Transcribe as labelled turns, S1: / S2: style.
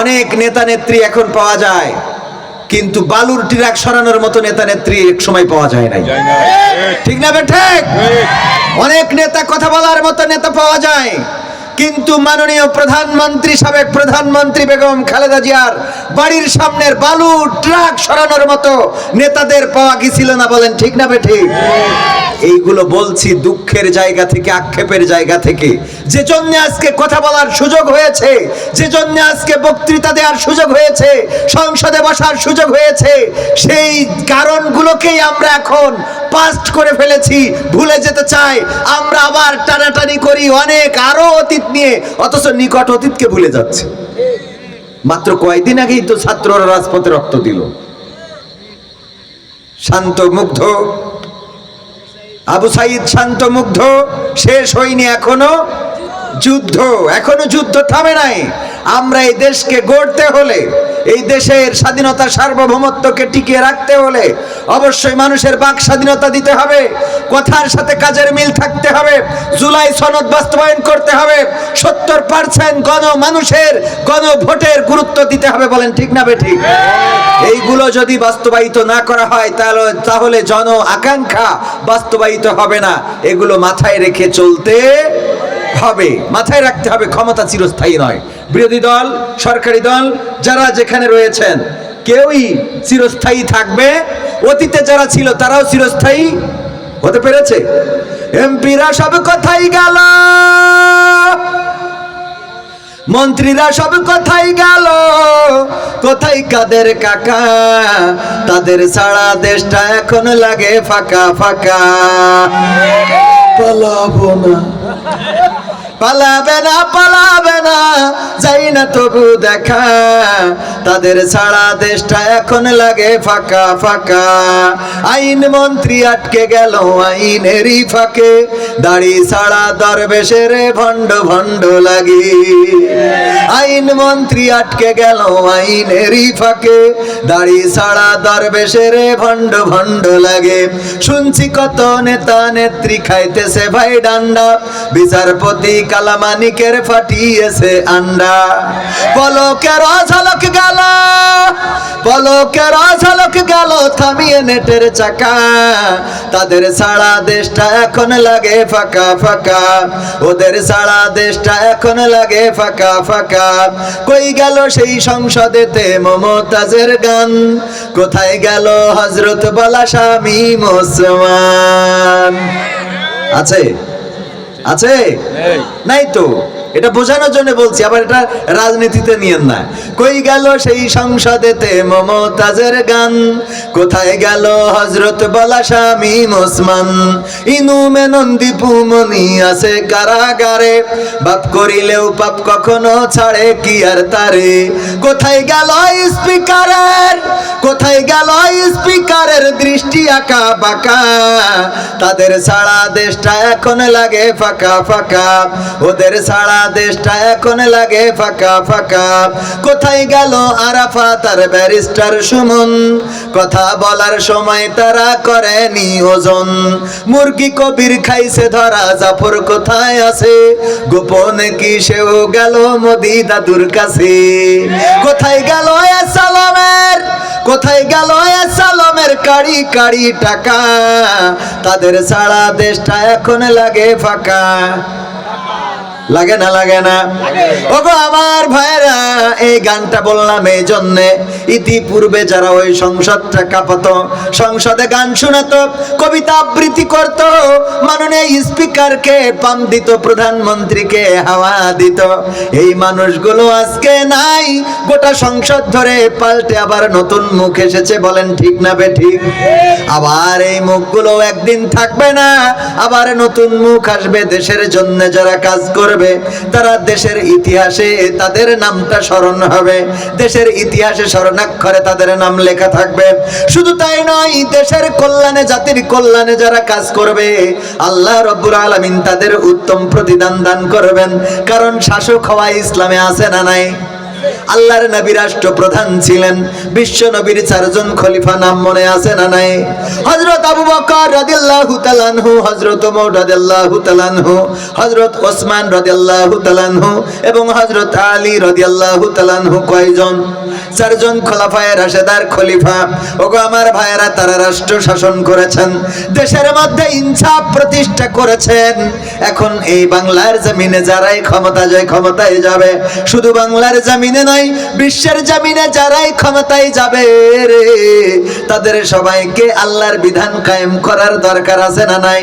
S1: অনেক নেতা নেত্রী এখন পাওয়া যায়, কিন্তু বালুর ট্রাক সরানোর মতো নেতা নেত্রী এক সময় পাওয়া যায় নাই। ঠিক না ঠিক? অনেক নেতা কথা বলার মতো নেতা পাওয়া যায়, কিন্তু মাননীয় প্রধানমন্ত্রী, সাবেক প্রধানমন্ত্রী বেগম খালেদা জিয়ার বাড়ির সামনের বালু ট্রাক সরানোর মতো নেতাদের পাওয়া গেছিল না। বলেন ঠিক না ঠিক? এইগুলো বলছি দুঃখের জায়গা থেকে, আক্ষেপের জায়গা থেকে। যে জন্য আজকে কথা বলার সুযোগ হয়েছে, যে জন্য আজকে বক্তৃতা দেওয়ার সুযোগ হয়েছে, সংসদে বসার সুযোগ হয়েছে, সেই কারণগুলোকেই আমরা এখন পাস্ট করে ফেলেছি, ভুলে যেতে চাই। আমরা আবার টানাটানি করি অনেক আরো অতীত নিয়ে, অথচ নিকট অতীতকে ভুলে যাচ্ছে। মাত্র কয়েকদিন আগেই তো ছাত্ররা রাজপথে রক্ত দিল। শান্ত মুগ্ধ আবু সাইদ, শান্ত মুগ্ধ, শেষ হয়নি এখনো যুদ্ধ, এখনো যুদ্ধ থামে নাই। আমরা এই দেশকে গড়তে হলে, এই দেশের স্বাধীনতা সার্বভৌমত্বকে টিকিয়ে রাখতে হলে অবশ্যই মানুষের বাক স্বাধীনতা দিতে হবে, কথার সাথে কাজের মিল থাকতে হবে, জুলাই সনদ বাস্তবায়ন করতে হবে, 70% মানুষের গণভোটের গুরুত্ব দিতে হবে। বলেন ঠিক না ঠিক? এইগুলো যদি বাস্তবায়িত না করা হয় তাহলে জন আকাঙ্ক্ষা বাস্তবায়িত হবে না। এগুলো মাথায় রেখে চলতে হবে, মাথায় রাখতে হবে। ক্ষমতা চিরস্থায়ী নয়। বিরোধী দল, সরকারি দল যারা যেখানে রয়েছেন, কেউই চিরস্থায়ী থাকবে? অতীতে যারা ছিল তারাও চিরস্থায়ী হতে পেরেছে? এমপিরা সব কোথায় গেল, মন্ত্রীরা সব কোথায় গেল, কোথায় কাদের কাকা? তাদের ছাড়া দেশটা এখন লাগে ফাঁকা ফাঁকা। পালাবো না, পালাবে না, পালাবে না, যাই না তবু দেখা। তাদের ছাড়া দেশটা এখন লাগে ফাঁকা ফাঁকা। আইন মন্ত্রী আটকে গেল আইনেরই ফাঁকে, দাড়ি ছাড়া দরবেশের ভণ্ড ভণ্ড লাগে। আইন মন্ত্রী আটকে গেল আইনেরই ফাঁকে, দাড়ি ছাড়া দরবেশের ভণ্ড ভণ্ড লাগে। শুনছি কত নেতা নেত্রী খাইতেছে ভাই ডান্ডা, বিচারপতি কালামানিকের ফাটিয়েছে আন্ডা। পলকের ঝলক গেল, পলকের ঝলক গেল থামিয়ে নেটের চাকা। তাদের ছাড়া দেশটা এখন লাগে ফাঁকা ফাঁকা, ওদের ছাড়া দেশটা এখন লাগে ফাঁকা ফাঁকা। কই গেল সেই সংসদেতে মমতাজের গান, কোথায় গেল হযরত বলা শামীম ওসমান? আছে? আছে? নাই তো। এটা বোঝানোর জন্য বলছি, আবার এটা রাজনীতিতে নিয়েন না। কই গেল সেই সংসদেতে মমতাজের গান, কোথায় গেল হযরত বলা শামীম ওসমান? ইনু মেনন দীপু মনি আছে কারাগারে, বাপ করিলেও পাপ কখনো ছাড়ে কি আর তারে। কোথায় গেল স্পিকারের, কোথায় গেল স্পিকারের দৃষ্টি আঁকা বাঁকা? তাদের ছাড়া দেশটা এখন লাগে ফাঁকা ফাঁকা, ওদের ছাড়া দেশটা এখন লাগে ফাঁকা ফাঁকা। কোথায় গেল আরাফাত আর ব্যারিস্টার সুমন? কথা বলার সময় তারা করেনি ওজন। মুরগি কবির খাইছে ধরা, জাফর কোথায় আছে? গোপনে কি সেও গেল মোদি দাদুর কাছে? কোথায় গেল সালামের, কোথায় গেল সালামের কাড়ি কাড়ি টাকা? তাদের ছাড়া দেশটা এখন লাগে ফাঁকা। লাগে না? লাগে না? ওগো আমার ভাইরা, এই গানটা বললাম এই জন্যে, ইতিপূর্বে যারা ওই সংসদটা কাঁপাতো, সংসদে গান শোনাতো, কবিতা আবৃত্তি করত, মাননীয় স্পিকারকে পাম দিত, প্রধানমন্ত্রীকে হাওয়া দিত, এই মানুষগুলো আজকে নাই। গোটা সংসদ ধরে পাল্টে আবার নতুন মুখ এসেছে। বলেন ঠিক না ঠিক? আবার এই মুখগুলো একদিন থাকবে না, আবার নতুন মুখ আসবে। দেশের জন্য যারা কাজ করবে তারা দেশের ইতিহাসে তাদের নামটা স্মরণ হবে, দেশের ইতিহাসে স্মরণাক্ষরে তাদের নাম লেখা থাকবে। শুধু তাই নয়, দেশের কল্যাণে, জাতির কল্যাণে যারা কাজ করবে, আল্লাহ রাব্বুল আলামিন তাদের উত্তম প্রতিদান দান করবেন। কারণ শাসক হওয়া ইসলামে আছে না নাই? আল্লাহর নবী রাষ্ট্রপ্রধান ছিলেন, বিশ্ব নবীর 4 জন খলিফা নাম মনে আছে না নাই? হযরত আবু বকর রাদিয়াল্লাহু তাআলা আনহু, হযরত ওমর রাদিয়াল্লাহু তাআলা আনহু, হযরত ওসমান রাদিয়াল্লাহু তাআলা আনহু এবং হযরত আলী রাদিয়াল্লাহু তাআলা আনহু কয়জন? 4 জন খলিফায়ে রাশেদার খলিফা। ওগো আমার ভাইয়েরা, তারা রাষ্ট্র শাসন করেছেন, দেশের মধ্যে ইনসাফ প্রতিষ্ঠা করেছেন। এখন এই বাংলার জমিনে যারাই ক্ষমতায় যাবে, শুধু বাংলার জমিনে নয়, বিশ্বের জমিনে যারাই ক্ষমতায় যাবে রে, তাদের সবাইকে আল্লাহর বিধান কায়েম করার দরকার আছে না নাই?